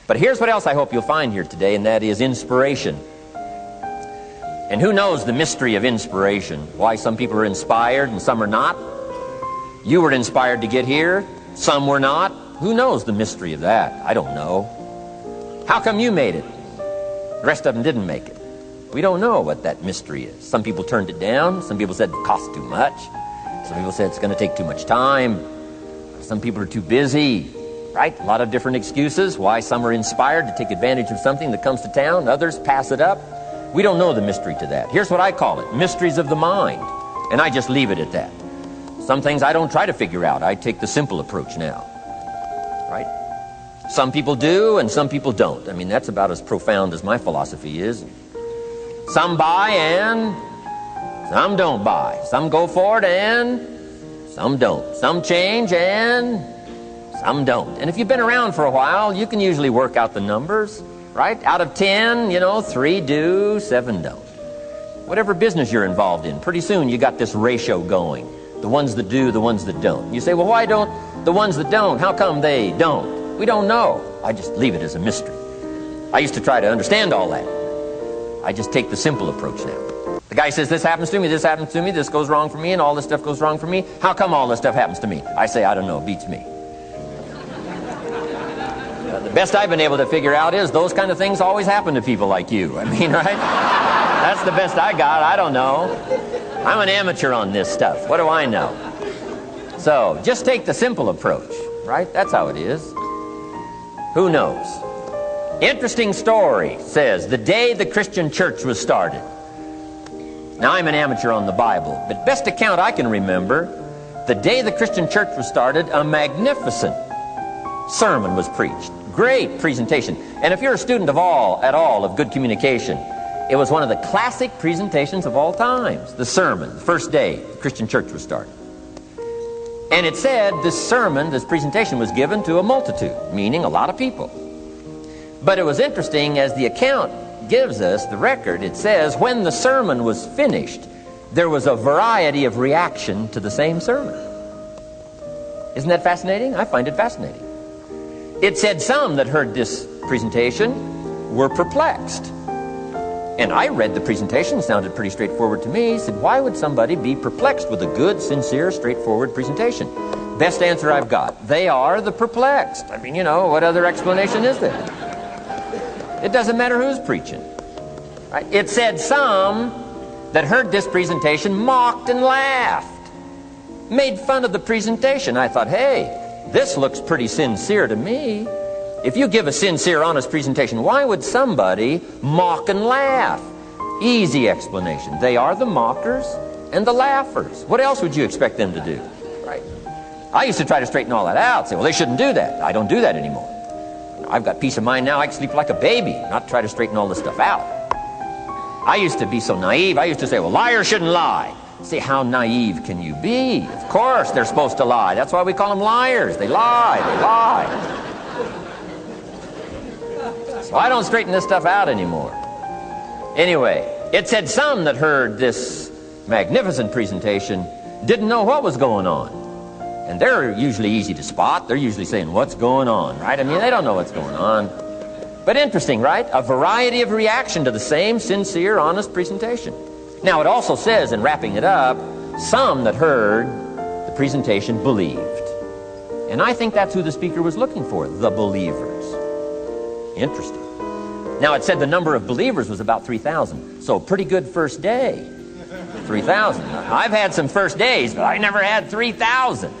But here's what else I hope you'll find here today, and that is inspiration. And who knows the mystery of inspiration? Why some people are inspired and some are not? You were inspired to get here, some were not. Who knows the mystery of that? I don't know. How come you made it? The rest of them didn't make it. We don't know what that mystery is. Some people turned it down. Some people said it costs too much. Some people said it's going to take too much time. Some people are too busy, right? A lot of different excuses why some are inspired to take advantage of something that comes to town. Others pass it up. We don't know the mystery to that. Here's what I call it: mysteries of the mind. And I just leave it at that. Some things I don't try to figure out. I take the simple approach now, right? Some people do and some people don't. I mean, that's about as profound as my philosophy is. Some buy and some don't buy. Some go for it and some don't. Some change and some don't. And if you've been around for a while, you can usually work out the numbers, right? Out of 10, 3 do, 7 don't. Whatever business you're involved in, pretty soon you got this ratio going. The ones that do, the ones that don't. You say, well, why don't the ones that don't, how come they don't? We don't know. I just leave it as a mystery. I used to try to understand all that. I just take the simple approach now. The guy says, this happens to me, this goes wrong for me, and all this stuff goes wrong for me. How come all this stuff happens to me? I say, I don't know, beats me. The best I've been able to figure out is those kind of things always happen to people like you. I mean, right? That's the best I got. I don't know. I'm an amateur on this stuff. What do I know? So, just take the simple approach, right? That's how it is. Who knows? Interesting story says, the day the Christian church was started. Now, I'm an amateur on the Bible, but best account I can remember, the day the Christian church was started, a magnificent sermon was preached. Great presentation. And if you're a student at all of good communication, it was one of the classic presentations of all times. The sermon, the first day the Christian church was started. And it said this presentation was given to a multitude, meaning a lot of people. But it was interesting, as the account gives us, the record, it says, when the sermon was finished, there was a variety of reaction to the same sermon. Isn't that fascinating? I find it fascinating. It said some that heard this presentation were perplexed. And I read the presentation, sounded pretty straightforward to me. Said, why would somebody be perplexed with a good, sincere, straightforward presentation? Best answer I've got. They are the perplexed. I mean, what other explanation is there? It doesn't matter who's preaching. Right? It said some that heard this presentation mocked and laughed, made fun of the presentation. I thought, hey, this looks pretty sincere to me. If you give a sincere, honest presentation, why would somebody mock and laugh? Easy explanation. They are the mockers and the laughers. What else would you expect them to do? Right? I used to try to straighten all that out. Say, well, they shouldn't do that. I don't do that anymore. I've got peace of mind now. I can sleep like a baby, not try to straighten all this stuff out. I used to be so naive. I used to say, well, liars shouldn't lie. Say, how naive can you be? Of course they're supposed to lie. That's why we call them liars. They lie. They lie. So I don't straighten this stuff out anymore. Anyway, it said some that heard this magnificent presentation didn't know what was going on. And they're usually easy to spot. They're usually saying, what's going on, right? I mean, they don't know what's going on. But interesting, right? A variety of reaction to the same sincere, honest presentation. Now, it also says, in wrapping it up, some that heard the presentation believed. And I think that's who the speaker was looking for, the believers. Interesting. Now, it said the number of believers was about 3,000. So, pretty good first day. 3,000. I've had some first days, but I never had 3,000.